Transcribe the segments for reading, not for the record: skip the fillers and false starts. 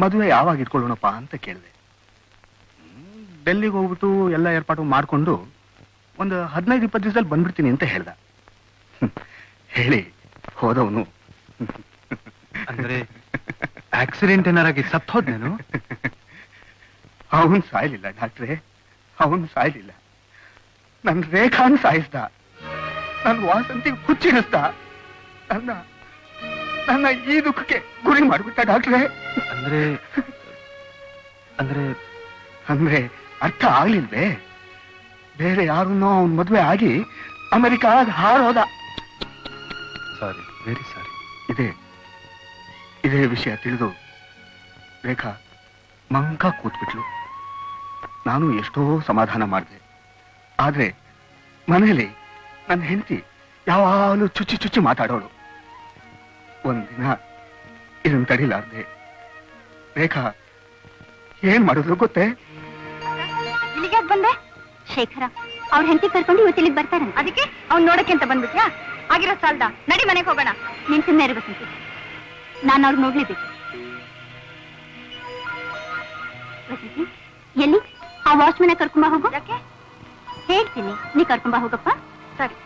ಮದುವೆ ಯಾವಾಗ ಇಟ್ಕೊಳ್ಳೋಣಪ್ಪ ಅಂತ ಕೇಳಿದೆ. ಡೆಲ್ಲಿಗೆ ಹೋಗ್ಬಿಟ್ಟು ಎಲ್ಲ ಏರ್ಪಾಟು ಮಾಡ್ಕೊಂಡು ಒಂದು 15-20 ದಿವಸದಲ್ಲಿ ಬಂದ್ಬಿಡ್ತೀನಿ ಅಂತ ಹೇಳ್ದ. ಹೇಳಿ ಹೋದವನು ಅಂದ್ರೆ ಆಕ್ಸಿಡೆಂಟ್ ಏನಾರಾಗಿ ಸತ್ತೋದ್ನೇನು? ಅವನು ಸಾಯ್ಲಿಲ್ಲ ಡಾಕ್ಟ್ರೆ, ಅವನು ಸಾಯ್ಲಿಲ್ಲ. ನನ್ ರೇಖಾನ್ ಸಾಯಿಸ್ದ, ನನ್ ವಾಸಂತಿ ಹುಚ್ಚಿಡಿಸ್ದ, ನನ್ನ ಈ ದುಃಖಕ್ಕೆ ಗುರಿ ಮಾಡ್ಬಿಟ್ಟ ಡಾಕ್ಟ್ರೆ. ಅಂದ್ರೆ ಅಂದ್ರೆ ಅಂದ್ರೆ ಅರ್ಥ ಆಗ್ಲಿಲ್ವೇ? ಬೇರೆ ಯಾರನ್ನೋ ಅವನ್ ಮದ್ವೆ ಆಗಿ ಅಮೆರಿಕಾ ಹಾರೋದ. ಸಾರಿ, ವೆರಿ ಸಾರಿ. ಇದೇ ವಿಷಯ ತಿಳಿದು ರೇಖಾ ಮಂಕ ಕೂತ್ಬಿಟ್ಲು. ನಾನು ಎಷ್ಟೋ ಸಮಾಧಾನ ಮಾಡಿದೆ. ಆದ್ರೆ ಮನೆಯಲ್ಲಿ ನನ್ನ ಹೆಂಡತಿ ಯಾವಾಗಲೂ ಚುಚ್ಚಿ ಚುಚ್ಚಿ ಮಾತಾಡೋಳು. ಒಂದಿನ ಇದನ್ನು ತಡಿಲಾರ್ದೆ ರೇಖಾ ಏನ್ ಮಾಡಿದ್ರು ಗೊತ್ತೇ? ಇಲ್ಲಿಗೆ ಬಂದೆ ಶೇಖರ ಅವ್ರ ಹೆಂಡತಿ ಕರ್ಕೊಂಡು ಇವತ್ತು ಇಲ್ಲಿಗೆ ಬರ್ತಾರೆ. ಅದಕ್ಕೆ ಅವ್ನು ನೋಡಕ್ಕೆ ಅಂತ ಬಂದ್ಬಿಟ್ಯಾ? ಆಗಿರೋ ಸಾಲ್ದ, ನಡಿ ಮನೆಗೆ ಹೋಗೋಣ. ನೀನ್ ಸುಮ್ಮನೆ ಇರ್ಬೇಕಂತ ನಾನು ಅವ್ರಿಗೆ ನೋಡ್ಲೇಬೇಕು. ಎಲ್ಲಿ ಆ ವಾಚ್ಮನ್ ಕರ್ಕೊಂಬ ಹೋಗು. ಹೇಳ್ತೀನಿ, ನೀ ಕರ್ಕೊಂಬ ಹೋಗಪ್ಪ. ಸರಿ.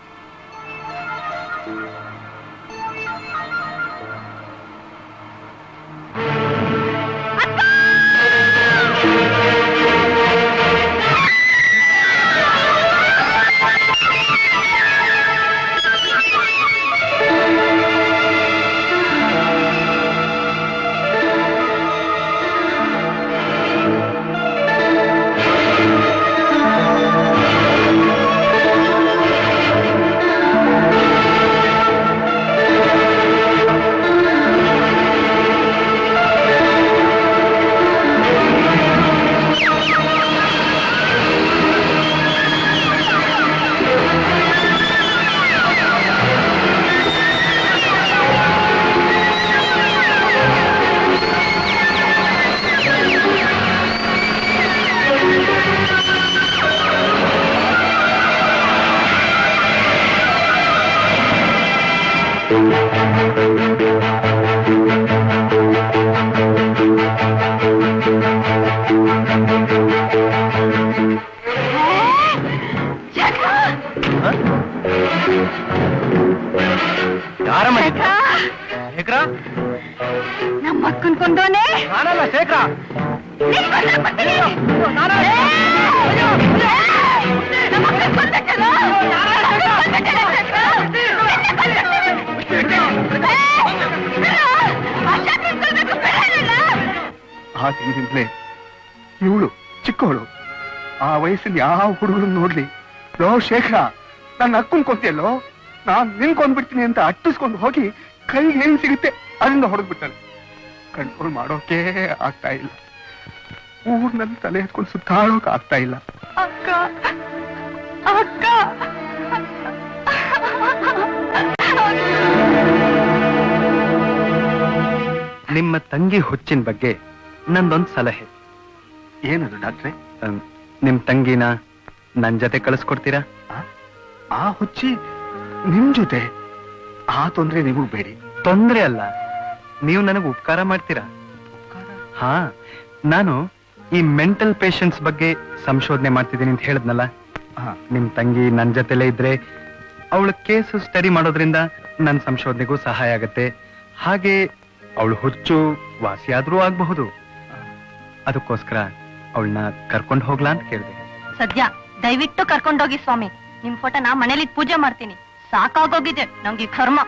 ನಮ್ಮ ಅಕ್ಕನ್ ಕೊಂದೋನೆ ನಾನಲ್ಲ ಶೇಖರ. ಆ ತಿಂಗಳಿಂದಲೇ ಇವಳು ಚಿಕ್ಕವಳು. ಆ ವಯಸ್ಸಲ್ಲಿ ಯಾವ ಹುಡುಗರು ನೋಡ್ಲಿ, ಲೋ ಶೇಖರ ನನ್ನ ಅಕ್ಕನ್ ಕೊಂತಿಯಲ್ಲೋ, ನಾನ್ ನಿನ್ಕೊಂಡ್ಬಿಡ್ತೀನಿ ಅಂತ ಅಟ್ಟಿಸ್ಕೊಂಡು ಹೋಗಿ ಕೈಗೆ ಏನ್ ಸಿಗುತ್ತೆ ಅದರಿಂದ ಹೊಡೆದ್ಬಿಟ್ಟಳು. ಕಂಟ್ರೋಲ್ ಮಾಡೋಕೆ ಆಗ್ತಾ ಇಲ್ಲ. ಊರ್ನಲ್ಲಿ ತಲೆ ಎತ್ಕೊಂಡು ಸುತ್ತಾಡೋಕೆ ಆಗ್ತಾ ಇಲ್ಲ. ಅಕ್ಕ ಅಕ್ಕ ನಿಮ್ಮ ತಂಗಿ ಹುಚ್ಚಿನ ಬಗ್ಗೆ ನಂದೊಂದು ಸಲಹೆ. ಏನದು ಡಾಕ್ಟ್ರೆ? ನಿಮ್ ತಂಗಿನ ನನ್ ಜೊತೆ ಕಳಿಸ್ಕೊಡ್ತೀರಾ? ಆ ಹುಚ್ಚಿ ನಿಮ್ ಜೊತೆ? ಆ ತೊಂದ್ರೆ ನಿಮಗ್ ಬೇಡಿ. ತೊಂದ್ರೆ ಅಲ್ಲ, ನೀವು ನನಗೆ ಉಪಕಾರ ಮಾಡ್ತೀರಾ? ಹಾ, ನಾನು ಈ ಮೆಂಟಲ್ ಪೇಷಂಟ್ಸ್ ಬಗ್ಗೆ ಸಂಶೋಧನೆ ಮಾಡ್ತಿದ್ದೀನಿ ಅಂತ ಹೇಳಿದ್ನಲ್ಲ. ನಿಮ್ ತಂಗಿ ನನ್ ಜೊತೆಲೇ ಇದ್ರೆ ಅವಳ ಕೇಸು ಸ್ಟಡಿ ಮಾಡೋದ್ರಿಂದ ನನ್ನ ಸಂಶೋಧನೆಗೂ ಸಹಾಯ ಆಗತ್ತೆ. ಹಾಗೆ ಅವಳು ಹುಚ್ಚು ವಾಸಿಯಾದ್ರೂ ಆಗಬಹುದು. ಅದಕ್ಕೋಸ್ಕರ ಅವಳನ್ನ ಕರ್ಕೊಂಡು ಹೋಗ್ಲಾ ಅಂತ ಕೇಳಿದೆ. ಸದ್ಯ ದಯವಿಟ್ಟು ಕರ್ಕೊಂಡೋಗಿ ಸ್ವಾಮಿ. ನಿಮ್ ಫೋಟೋನ ಮನೇಲಿ ಪೂಜೆ ಮಾಡ್ತೀನಿ. ಸಾಕಾಗೋಗಿದೆ ನಮ್ಗೆ ಕರ್ಮ.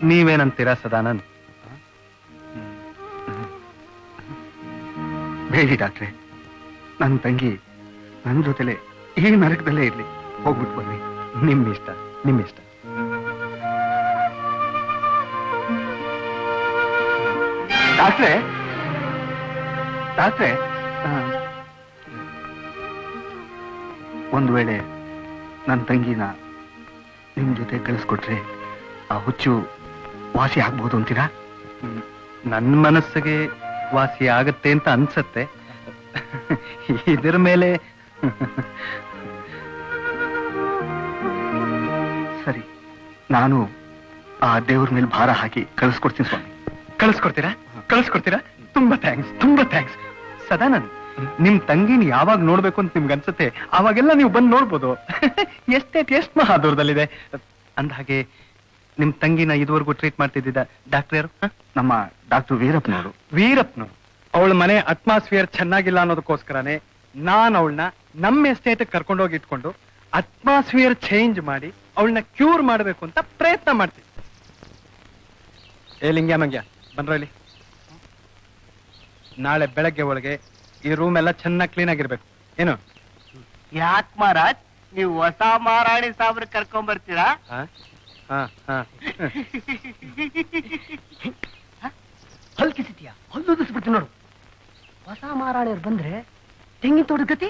ನೀವೇನಂತೀರಾ ಸದಾನಂದ್? ಬೇಡಿ ಡಾಕ್ಟ್ರೆ, ನನ್ನ ತಂಗಿ ನನ್ನ ಜೊತೆಲೆ ಈ ನರಕದಲ್ಲೇ ಇರ್ಲಿ. ಹೋಗ್ಬಿಟ್ಟು ಬನ್ನಿ. ನಿಮ್ ಇಷ್ಟ, ನಿಮ್ ಇಷ್ಟ. ಡಾಕ್ಟ್ರೆ ಡಾಕ್ಟ್ರೆ, ಒಂದು ವೇಳೆ ನನ್ನ ತಂಗಿನ ನಿಮ್ ಜೊತೆ ಕಳಿಸ್ಕೊಟ್ರೆ ಆ ಹುಚ್ಚು ವಾಸಿ ಆಗ್ಬೋದು ಅಂತೀರಾ? ನನ್ನ ಮನಸ್ಸಿಗೆ ವಾಸಿ ಆಗತ್ತೆ ಅಂತ ಅನ್ಸತ್ತೆ. ಇದರ ಮೇಲೆ ಸರಿ, ನಾನು ಆ ದೇವ್ರ ಮೇಲೆ ಭಾರ ಹಾಕಿ ಕಳಿಸ್ಕೊಡ್ತೀನಿ ಸ್ವಾಮಿ. ಕಳಿಸ್ಕೊಡ್ತೀರಾ ತುಂಬಾ ಥ್ಯಾಂಕ್ಸ್ ಸದಾನಂದ್. ನಿಮ್ ತಂಗಿನ ಯಾವಾಗ ನೋಡ್ಬೇಕು ಅಂತ ನಿಮ್ಗೆ ಅನ್ಸುತ್ತೆ ಅವಾಗೆಲ್ಲ ನೀವು ಬಂದು ನೋಡ್ಬೋದು. ಎಷ್ಟು ಮಹಾದೂರದಲ್ಲಿದೆ. ಅಂದ ಹಾಗೆ ನಿಮ್ ತಂಗಿನ ಇದುವರೆಗೂ ಟ್ರೀಟ್ ಮಾಡ್ತಿದ್ದ ಡಾಕ್ಟರ್ ಯಾರು? ನಮ್ಮ ಡಾಕ್ಟರ್ ವೀರಪ್ಪನವರು. ವೀರಪ್ಪನು. ಅವಳ ಮನೆ ಅಟ್ಮಾಸ್ಫಿಯರ್ ಚೆನ್ನಾಗಿಲ್ಲ ಅನ್ನೋದಕ್ಕೋಸ್ಕರನೇ ನಾನ್ ಅವಳನ್ನ ನಮ್ಮ ಎಸ್ಟೇಟ್ ಕರ್ಕೊಂಡೋಗಿ ಇಟ್ಕೊಂಡು ಅಟ್ಮಾಸ್ಫಿಯರ್ ಚೇಂಜ್ ಮಾಡಿ ಅವಳನ್ನ ಕ್ಯೂರ್ ಮಾಡಬೇಕು ಅಂತ ಪ್ರಯತ್ನ ಮಾಡ್ತೀನಿ. ಏ ಲಿಂಗ್ಯ ಮಂಗ್ಯ ಬಂದ್ರ ಇಲ್ಲಿ. ನಾಳೆ ಬೆಳಗ್ಗೆ ಒಳಗೆ ಈ ರೂಮ್ ಎಲ್ಲ ಚೆನ್ನಾಗಿ ಕ್ಲೀನ್ ಆಗಿರ್ಬೇಕು. ಏನು? ಯಾಕ್ ಮಹಾರಾಜ್ ನೀವು ಹೊಸ ಮಹಾರಾಣಿ ಸಾಬ್ರ ಕರ್ಕೊಂಡ್ ಬರ್ತೀರಾ? ಹಲ್ಕಿಸಿದ್ಯಾ? ಹಲ್ಲುದಿಸ್ಬಿಡ್ತೀನಿ ನೋಡು. ಹೊಸ ಮಹಾರಾಣಿಯವ್ರು ಬಂದ್ರೆ ತೆಂಗಿನ ತೋಟದ ಗತಿ